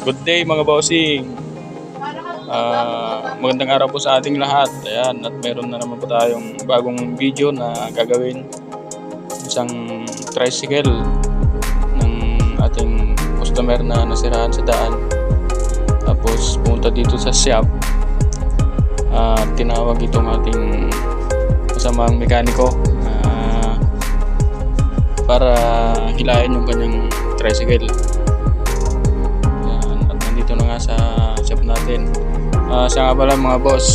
Good day mga bossing. Magandang araw po sa ating lahat. Ayan, at meron na naman po tayong bagong video na gagawin. Isang tricycle ng ating customer na nasiraan sa daan. Tapos pumunta dito sa shop. Tinawag itong ating kasamang mekaniko para hilahin yung kanyang tricycle. Dito na nga sa shop natin. Siya nga pala mga boss,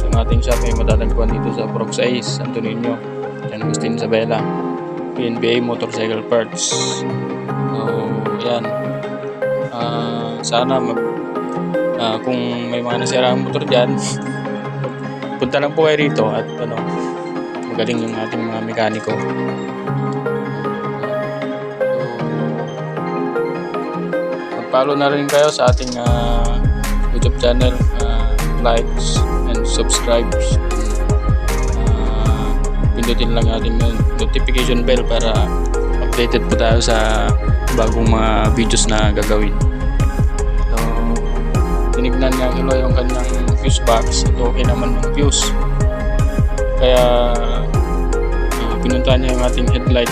ang ating shop ay matatagpuan dito sa Procsace, Santo Niño, San Agustin, Isabela, PNBA Motorcycle Parts. So yan, sana kung may mga nasirang motor dyan, punta lang po kayo rito at magaling yung ating mga mekaniko. Follow na rin kayo sa ating YouTube channel, likes and subscribes. Pindutin lang ating notification bell para updated po tayo sa bagong mga videos na gagawin. So, tinignan nga nila yung kanyang fuse box at okay naman yung fuse. Kaya pinunta niya yung ating headlight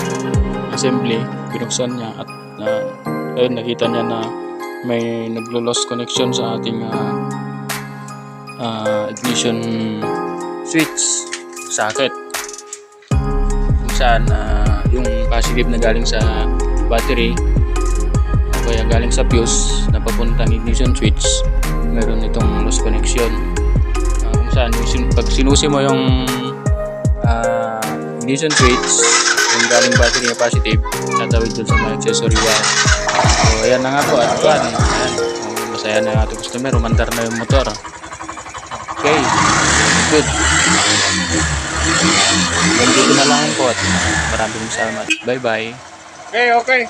assembly, binuksan niya at ayun, nakita niya na may naglo-lost connection sa ating ignition switch socket, kung saan yung positive na galing sa battery o kaya galing sa fuse na papuntang ignition switch, meron itong lost connection, kung saan pag sinusi mo yung ignition switch, yung galing battery na positive, tatawid dun sa mga accessory wire. So ayan na nga po, at ayan, masaya na nga ito customer, umandar na yung motor. Okay, good. Ganito na lang po at maraming salamat. Bye bye. Okay.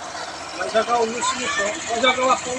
Magagawa ko